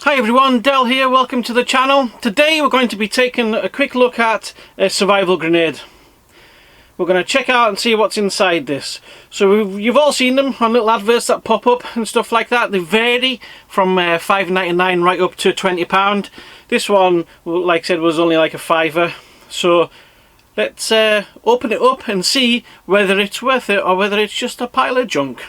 Hi everyone, Del here, welcome to the channel. Today we're going to be taking a quick look at a survival grenade. We're going to check out and see what's inside this. So you've all seen them on little adverts that pop up and stuff like that. They vary from $5.99 right up to £20. This one, like I said, was only like a £5. So let's open it up and see whether it's worth it or whether it's just a pile of junk.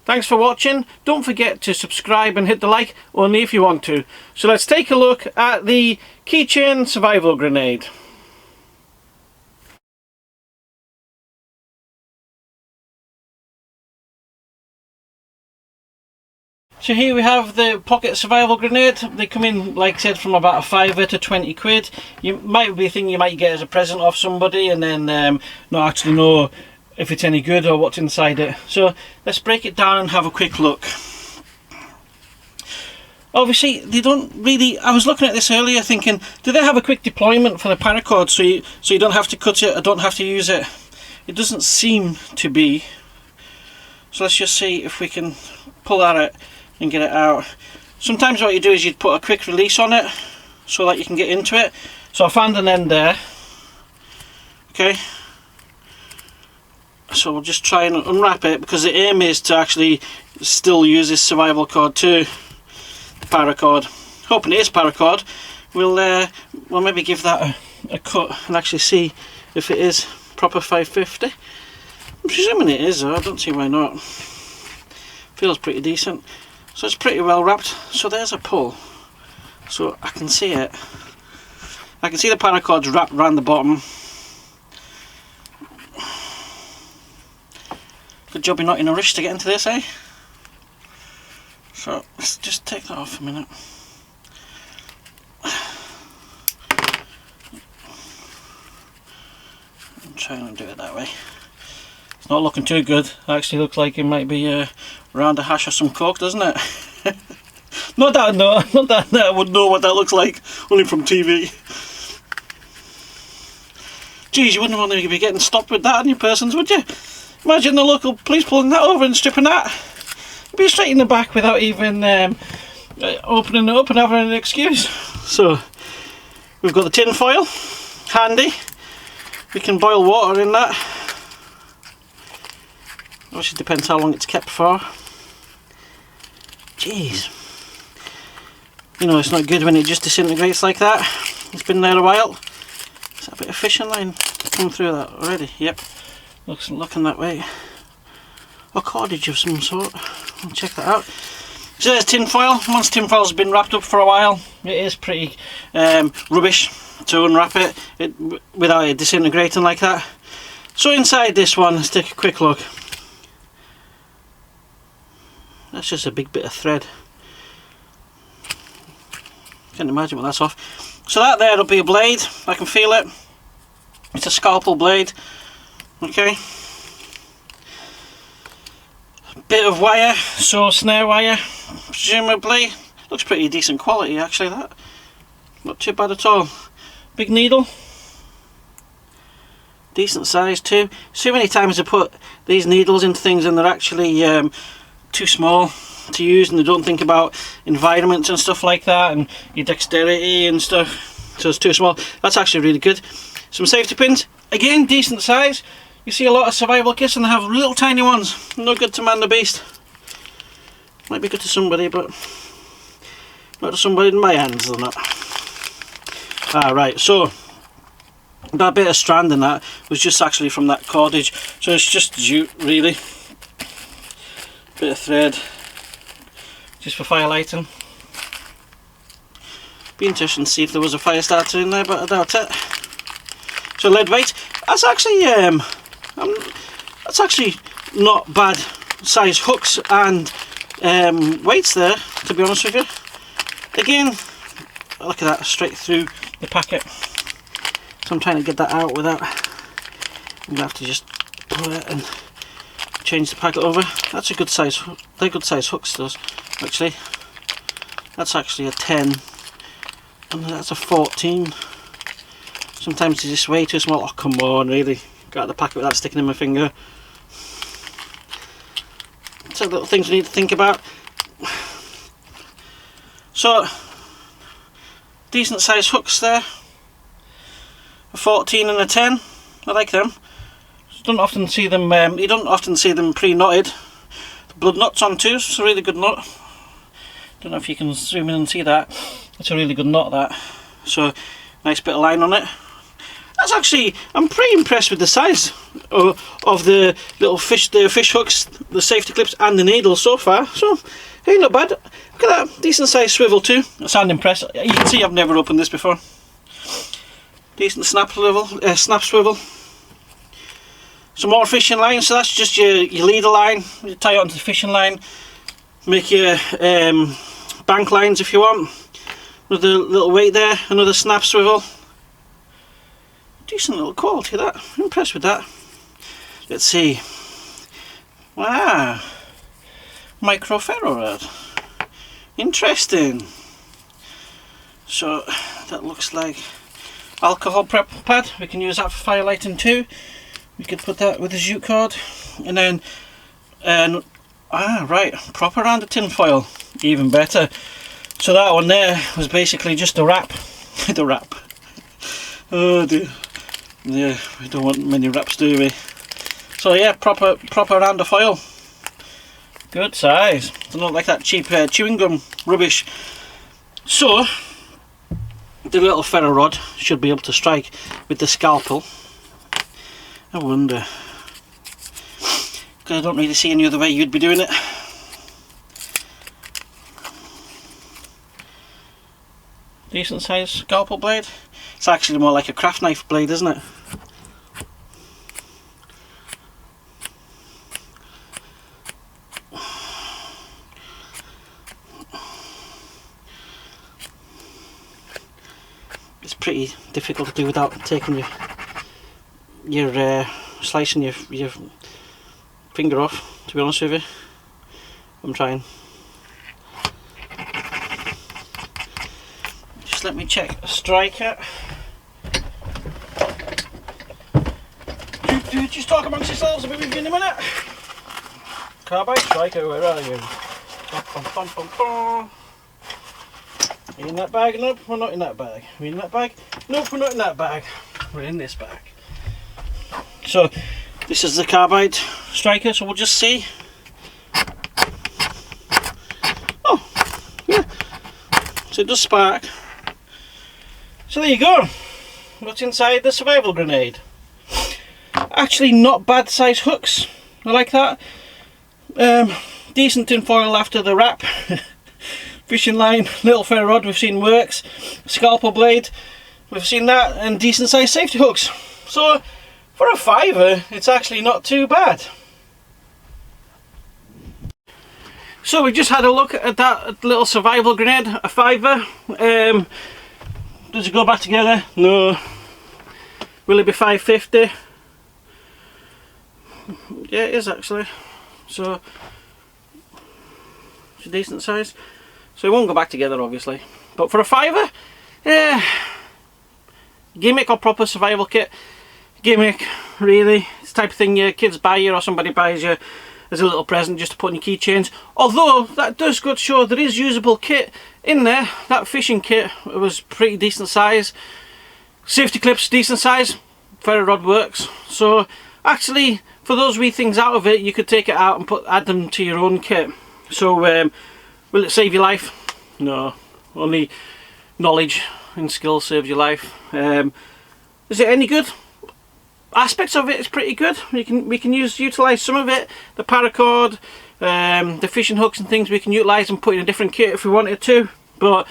Thanks for watching. Don't forget to subscribe and hit the like, only if you want to. So let's take a look at the keychain survival grenade. So here we have the pocket survival grenade. They come in, like I said, from about a £5 to 20 quid. You might be thinking you might get as a present off somebody and then not actually know if it's any good or what's inside it. So let's break it down and have a quick look. Obviously they don't really, I was looking at this earlier thinking, do they have a quick deployment for the paracord so you don't have to cut it or don't have to use it? It doesn't seem to be. So let's just see if we can pull that out and get it out. Sometimes what you do is you'd put a quick release on it so that you can get into it. So I found an end there. Okay. So we'll just try and unwrap it, because the aim is to actually still use this survival cord to the paracord. Hoping it is paracord. We'll maybe give that a cut and actually see if it is proper 550. I'm presuming it is though, I don't see why not. Feels pretty decent. So it's pretty well wrapped. So there's a pull. So I can see it. I can see the paracord's wrapped around the bottom. Good job you're not in a rush to get into this, eh? So let's just take that off a minute. I'm trying to do it that way. It's not looking too good. It actually looks like it might be around a hash or some coke, doesn't it? Not that I would know what that looks like, only from TV. Geez, you wouldn't want to be getting stopped with that on your persons, would you? Imagine the local police pulling that over and stripping that. You'd be straight in the back without even opening it up and having an excuse. So, we've got the tin foil, handy. We can boil water in that. Obviously depends how long it's kept for. Jeez. You know it's not good when it just disintegrates like that. It's been there a while. Is that a bit of fishing line coming through that already? Yep. Looking that way. Or cordage of some sort. I'll check that out. So there's tin foil. Once tin foil's been wrapped up for a while, it is pretty rubbish to unwrap it without it disintegrating like that. So inside this one, let's take a quick look. That's just a big bit of thread. Can't imagine what that's off. So that there'll be a blade. I can feel it. It's a scalpel blade. Okay. Bit of wire, so snare wire, presumably. Looks pretty decent quality actually, that. Not too bad at all. Big needle. Decent size too. So many times I put these needles into things and they're actually too small to use, and they don't think about environments and stuff like that and your dexterity and stuff, so it's too small. That's actually really good. Some safety pins, again decent size. You see a lot of survival kits and they have little tiny ones. No good to man the beast. Might be good to somebody, but not to somebody in my hands they're not. Right, so that bit of strand in that was just actually from that cordage, so it's just jute really. Bit of thread just for fire lighting. Be interesting to see if there was a fire starter in there, but I doubt it. So lead weight, that's actually not bad size hooks and weights there, to be honest with you. Again, look at that, straight through the packet. So I'm trying to get that out without, I'm gonna have to just pull it and change the packet over. That's a good size, they're good size hooks those actually. That's actually a 10 and that's a 14. Sometimes it's just way too small. Oh come on, really, got the packet without sticking in my finger. So little things we need to think about. So decent sized hooks there, a 14 and a 10. I like them. You don't often see them pre-knotted. The blood knot's on too, it's a really good knot. Don't know if you can zoom in and see that. It's a really good knot, that. So nice bit of line on it. That's actually, I'm pretty impressed with the size of the little fish hooks, the safety clips and the needles so far. So, hey, not bad. Look at that, decent sized swivel too. I sound impressed. You can see I've never opened this before. Decent snap swivel. Some more fishing line, so that's just your leader line. You tie it onto the fishing line. Make your bank lines if you want. Another little weight there, another snap swivel. Decent little quality, that. I'm impressed with that. Let's see. Wow. Microferro rod. Interesting. So that looks like alcohol prep pad. We can use that for firelighting too. We could put that with a jute cord. And then right, proper round of tin foil. Even better. So that one there was basically just a wrap. The wrap. Oh dear. Yeah, we don't want many wraps, do we? So yeah, proper round of foil. Good size. Don't look like that cheap chewing gum rubbish. So the little ferro rod should be able to strike with the scalpel. I wonder, because I don't really see any other way you'd be doing it. Decent size scalpel blade. It's actually more like a craft knife blade, isn't it? It's pretty difficult to do without taking your slicing your finger off, to be honest with you. I'm trying. Just let me check a striker. Just talk amongst yourselves, I'll be with you in a minute. Carbide striker, where are you? Are you in that bag? Nope, we're not in that bag. Are we in that bag? Nope, we're not in that bag. We're in this bag. So this is the carbide striker, so we'll just see. Oh, yeah. So it does spark. So there you go. What's inside the survival grenade? Actually not bad size hooks. I like that. Decent tin foil after the wrap. Fishing line, little ferro rod we've seen works. Scalpel blade, we've seen that, and decent size safety hooks. So for a £5, it's actually not too bad. So we just had a look at that little survival grenade, a £5. Does it go back together? No. Will it be $5.50? Yeah, it is actually. So it's a decent size. So it won't go back together obviously. But for a £5, yeah. Gimmick or proper survival kit? Gimmick, really. It's the type of thing your kids buy you or somebody buys you as a little present just to put in your keychains. Although that does go to show there is usable kit in there. That fishing kit was pretty decent size. Safety clips decent size. Ferro rod works. So actually, for those wee things out of it, you could take it out and add them to your own kit. So will it save your life? No. Only knowledge and skill saves your life. Is it any good? Aspects of it is pretty good. We can utilize some of it. The paracord, the fishing hooks and things we can utilize and put in a different kit if we wanted to. But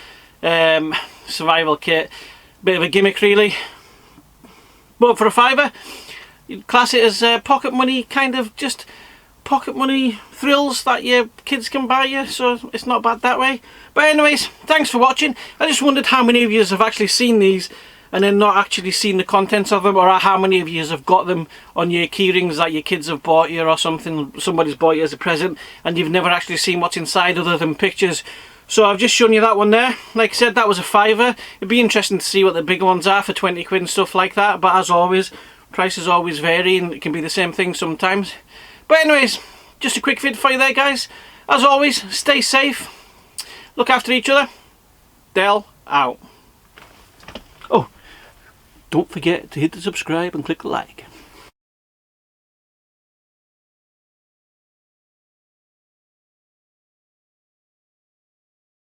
survival kit, bit of a gimmick really. But for a £5, you'd class it as pocket money, kind of just pocket money thrills that your kids can buy you, so it's not bad that way. But anyways, thanks for watching. I just wondered how many of you have actually seen these and then not actually seen the contents of them, or how many of you have got them on your key rings that your kids have bought you or something, somebody's bought you as a present, and you've never actually seen what's inside other than pictures. So I've just shown you that one there. Like I said, that was a £5. It'd be interesting to see what the bigger ones are for 20 quid and stuff like that, but as always, prices always vary and it can be the same thing sometimes. But anyways, just a quick vid for you there guys. As always, stay safe, look after each other, Del out. Oh, don't forget to hit the subscribe and click the like.